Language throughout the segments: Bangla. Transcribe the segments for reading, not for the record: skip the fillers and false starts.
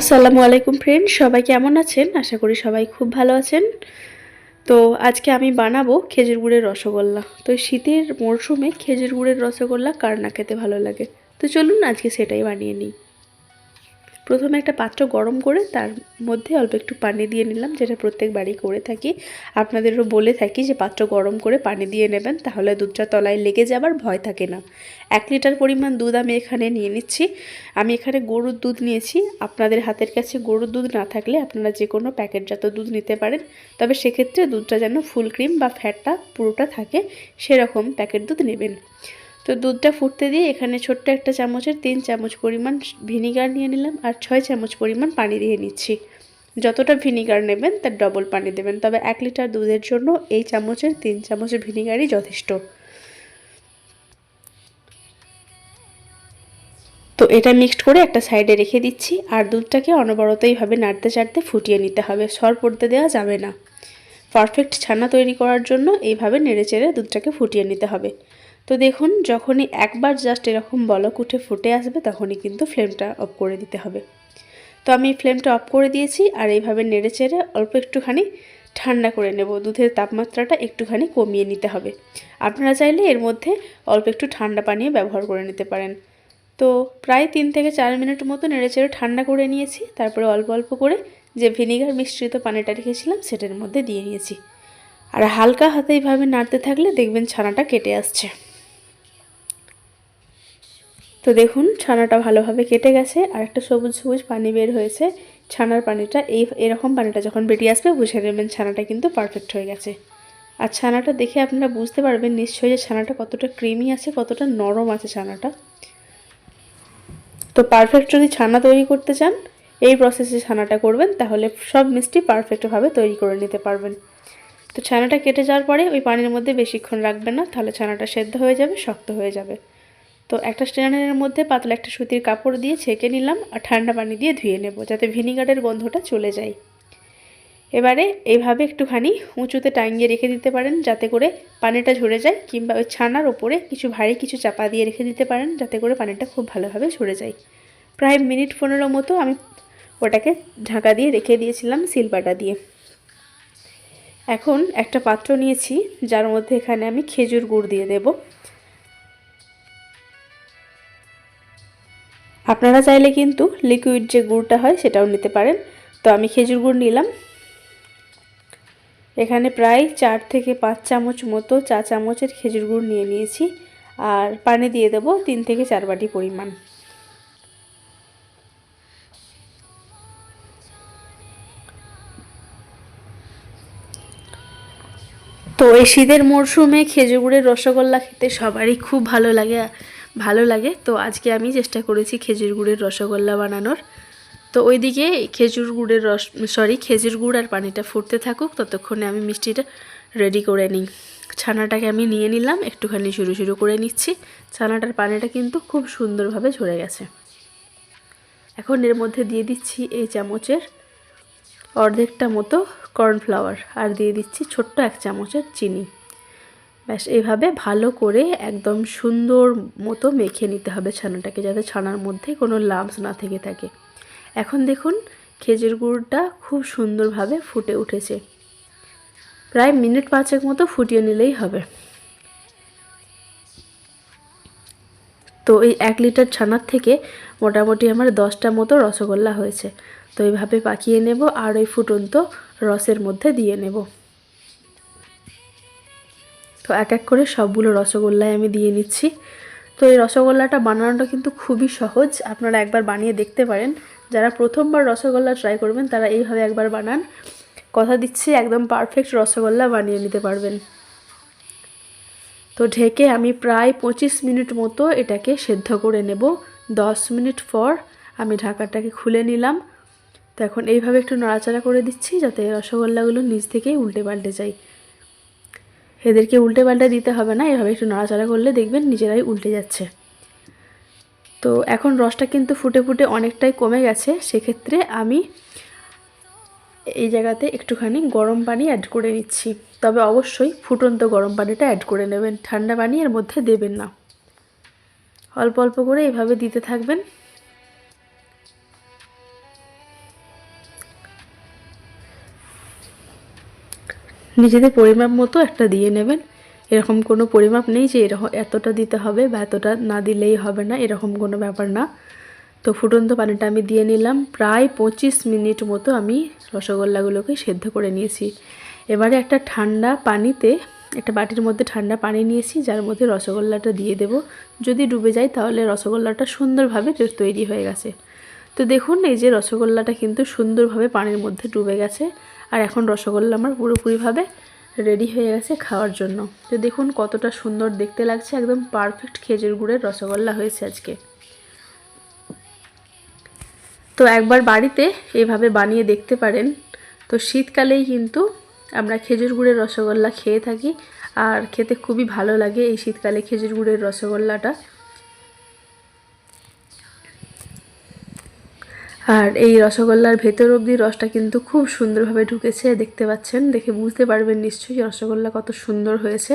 আসসালামু আলাইকুম ফ্রেন্ড, সবাই কেমন আছেন? আশা করি সবাই খুব ভালো আছেন। তো আজকে আমি বানাবো খেজুর গুড়ের রসগোল্লা। তো শীতের মরশুমে খেজুর গুড়ের রসগোল্লা কার না খেতে ভালো লাগে। তো চলুন আজকে সেটাই বানিয়ে নিই। প্রথমে একটা পাত্র গরম করে তার মধ্যে অল্প একটু পানি দিয়ে নিলাম, যেটা প্রত্যেক বাড়ি করে থাকি। আপনাদেরও বলে থাকি যে পাত্র গরম করে পানি দিয়ে নেবেন, তাহলে দুধটা তলায় লেগে যাবার ভয় থাকে না। 1 লিটার পরিমাণ দুধ আমি এখানে নিয়ে নিচ্ছি। আমি এখানে গরুর দুধ নিয়েছি। আপনাদের হাতের কাছে গরুর দুধ না থাকলে আপনারা যে কোনো প্যাকেটজাত দুধ নিতে পারেন, তবে সেক্ষেত্রে দুধটা যেন ফুল ক্রিম বা ফ্যাটটা পুরোটা থাকে সেরকম প্যাকেট দুধ নেবেন। তো দুধটা ফুটতে দিয়ে এখানে ছোট্ট একটা চামচের 3 চামচ পরিমাণ ভিনিগার নিয়ে নিলাম আর 6 চামচ পরিমাণ পানি দিয়ে নিচ্ছি। যতটা ভিনিগার নেবেন তার ডবল পানি দেবেন, তবে 1 লিটার দুধের জন্য এই চামচের 3 চামচ ভিনিগারই যথেষ্ট। তো এটা মিক্সড করে একটা সাইডে রেখে দিচ্ছি। আর দুধটাকে অনবরত এইভাবে নাড়তে চাড়তে ফুটিয়ে নিতে হবে, সর পড়তে দেওয়া যাবে না। পারফেক্ট ছানা তৈরি করার জন্য এইভাবে নেড়েচেড়ে দুধটাকে ফুটিয়ে নিতে হবে। তো দেখুন, যখনই একবার জাস্ট এরকম বলক উঠে ফুটে আসবে তখনই কিন্তু ফ্লেমটা অফ করে দিতে হবে। তো আমি ফ্লেমটা অফ করে দিয়েছি আর এইভাবে নেড়েচেড়ে অল্প একটুখানি ঠান্ডা করে নেব। দুধের তাপমাত্রাটা একটুখানি কমিয়ে নিতে হবে। আপনারা চাইলে এর মধ্যে অল্প একটু ঠান্ডা পানীয় ব্যবহার করে নিতে পারেন। তো প্রায় 3 থেকে 4 মিনিট মতো নেড়েচেড়ে ঠান্ডা করে নিয়েছি। তারপরে অল্প অল্প করে যে ভিনিগার মিশ্রিত পানিটা রেখেছিলাম সেটার মধ্যে দিয়ে নিয়েছি। আর হালকা হাতে এইভাবে নাড়তে থাকলে দেখবেন ছানাটা কেটে আসছে। তো দেখুন ছানাটা ভালোভাবে কেটে গেছে আর একটা সবুজ সবুজ পানি বের হয়েছে। ছানার পানিটা এরকম পানিটা যখন বেরিয়ে আসবে বুঝে নেবেন ছানাটা কিন্তু পারফেক্ট হয়ে গেছে। আর ছানাটা দেখে আপনারা বুঝতে পারবেন নিশ্চয়ই যে ছানাটা কতটা ক্রিমি আছে, কতটা নরম আছে ছানাটা। তো পারফেক্ট যদি ছানা তৈরি করতে চান এই প্রসেসে ছানাটা করবেন, তাহলে সব মিষ্টি পারফেক্টভাবে তৈরি করে নিতে পারবেন। তো ছানাটা কেটে যাওয়ার পরে ওই পানির মধ্যে বেশিক্ষণ রাখবেন না, তাহলে ছানাটা সেদ্ধ হয়ে যাবে, শক্ত হয়ে যাবে। তো একটা স্ট্রেনারের মধ্যে পাতলা একটা সুতির কাপড় দিয়ে ছেঁকে নিলাম আর ঠান্ডা পানি দিয়ে ধুয়ে নেব, যাতে ভিনিগারের গন্ধটা চলে যায়। এবারে এইভাবে একটুখানি উঁচুতে টাঙিয়ে রেখে দিতে পারেন যাতে করে পানিটা ঝরে যায়, কিংবা ওই ছানার ওপরে কিছু ভারী কিছু চাপা দিয়ে রেখে দিতে পারেন যাতে করে পানিটা খুব ভালোভাবে ঝরে যায়। প্রায় মিনিট 15 মতো আমি ওটাকে ঢাকা দিয়ে রেখে দিয়েছিলাম শিলপাটা দিয়ে। এখন একটা পাত্র নিয়েছি যার মধ্যে এখানে আমি খেজুর গুড় দিয়ে দেব। আপনারা চাইলে কিন্তু লিকুইড যে গুড়টা হয় সেটাও নিতে পারেন। তো আমি খেজুর গুড় নিলাম। এখানে প্রায় 4 থেকে 5 চামচ মতো চা চামচের খেজুর গুড় নিয়ে নিয়েছি। আর পানি দিয়ে দেব 3 থেকে 4 বাটি পরিমাণ। তো এই শীতের মরশুমে খেজুর গুড়ের রসগোল্লা খেতে সবারই খুব ভালো লাগে। তো আজকে আমি চেষ্টা করেছি খেজুর গুড়ের রসগোল্লা বানানোর। তো ওইদিকে খেজুর গুড় আর পানিটা ফুটতে থাকুক, ততক্ষণে আমি মিষ্টিটা রেডি করে নিই। ছানাটাকে আমি নিয়ে নিলাম, একটুখানি শুরু শুরু করে নিচ্ছি। ছানাটার পানিটা কিন্তু খুব সুন্দরভাবে ঝরে গেছে। এখন এর মধ্যে দিয়ে দিচ্ছি এই চামচের অর্ধেকটা মতো কর্নফ্লাওয়ার আর দিয়ে দিচ্ছি ছোট্ট 1 চামচের চিনি। ব্যাস এইভাবে ভালো করে একদম সুন্দর মতো মেখে নিতে হবে ছানাটাকে, যাতে ছানার মধ্যে কোনো লাম্পস না থেকে থাকে। এখন দেখুন খেজুর গুড়টা খুব সুন্দরভাবে ফুটে উঠেছে। প্রায় মিনিট 5 মতো ফুটিয়ে নিলেই হবে। তো এই 1 লিটার ছানার থেকে মোটামুটি আমার 10টা মতো রসগোল্লা হয়েছে। তো এইভাবে পাকিয়ে নেব আর ওই ফুটন্ত রসের মধ্যে দিয়ে নেব। তো এক এক করে সবগুলো রসগোল্লাই আমি দিয়ে নিচ্ছি। তো এই রসগোল্লাটা বানানোটা কিন্তু খুবই সহজ, আপনারা একবার বানিয়ে দেখতে পারেন। যারা প্রথমবার রসগোল্লা ট্রাই করবেন তারা এইভাবে একবার বানান, কথা দিচ্ছি একদম পারফেক্ট রসগোল্লা বানিয়ে নিতে পারবেন। তো ঢেকে আমি প্রায় 25 মিনিট মতো এটাকে সেদ্ধ করে নেব। 10 মিনিট পর আমি ঢাকাটাকে খুলে নিলাম। তো এখন এইভাবে একটু নাড়াচাড়া করে দিচ্ছি যাতে রসগোল্লাগুলো নিচ থেকেই উল্টে পাল্টে যায়। এদেরকে উল্টে পাল্টে দিতে হবে না, এভাবে একটু নাড়াচাড়া করলে দেখবেন নিজেরাই উল্টে যাচ্ছে। তো এখন রসটা কিন্তু ফুটে ফুটে অনেকটাই কমে গেছে, সেক্ষেত্রে আমি এই জায়গাতে একটুখানি গরম পানি অ্যাড করে নিচ্ছি। তবে অবশ্যই ফুটন্ত গরম পানিটা অ্যাড করে নেবেন, ঠান্ডা পানি এর মধ্যে দেবেন না। অল্প অল্প করে এইভাবে দিতে থাকবেন। নিজেদের পরিমাপ মতো একটা দিয়ে নেবেন। এরকম কোনো পরিমাপ নেই যে এরকম এতটা দিতে হবে বা এতটা না দিলেই হবে না, এরকম কোনো ব্যাপার না। তো ফুটন্ত পানিটা আমি দিয়ে নিলাম। প্রায় 25 মিনিট মতো আমি রসগোল্লাগুলোকে সেদ্ধ করে নিয়েছি। এবারে একটা ঠান্ডা পানিতে, একটা বাটির মধ্যে ঠান্ডা পানি নিয়েছি, যার মধ্যে রসগোল্লাটা দিয়ে দেব। যদি ডুবে যায় তাহলে রসগোল্লাটা সুন্দরভাবে তৈরি হয়ে গেছে। তো দেখুন এই যে রসগোল্লাটা কিন্তু সুন্দরভাবে পানির মধ্যে ডুবে গেছে। আর এখন রসগোল্লা আমার পুরোপুরিভাবে রেডি হয়ে গেছে খাওয়ার জন্য। তো দেখুন কতটা সুন্দর দেখতে লাগছে, একদম পারফেক্ট খেজুর গুড়ের রসগোল্লা হয়েছে আজকে। তো একবার বাড়িতে এভাবে বানিয়ে দেখতে পারেন। তো শীতকালেই কিন্তু আমরা খেজুর গুড়ের রসগোল্লা খেয়ে থাকি, আর খেতে খুবই ভালো লাগে এই শীতকালে খেজুর গুড়ের রসগোল্লাটা। আর এই রসগোল্লার ভেতর অবধি রসটা কিন্তু খুব সুন্দরভাবে ঢুকেছে, দেখতে পাচ্ছেন, দেখে বুঝতে পারবেন নিশ্চয়ই রসগোল্লা কত সুন্দর হয়েছে।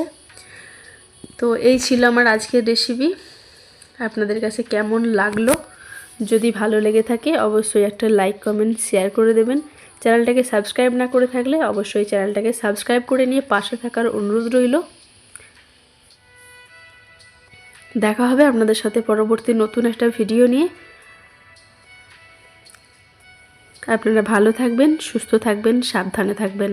তো এই ছিল আমার আজকের রেসিপি। আপনাদের কাছে কেমন লাগলো? যদি ভালো লেগে থাকে অবশ্যই একটা লাইক কমেন্ট শেয়ার করে দেবেন। চ্যানেলটাকে সাবস্ক্রাইব না করে থাকলে অবশ্যই চ্যানেলটাকে সাবস্ক্রাইব করে নিয়ে পাশে থাকার অনুরোধ রইল। দেখা হবে আপনাদের সাথে পরবর্তী নতুন একটা ভিডিও নিয়ে। আপনারা ভালো থাকবেন, সুস্থ থাকবেন, সাবধানে থাকবেন।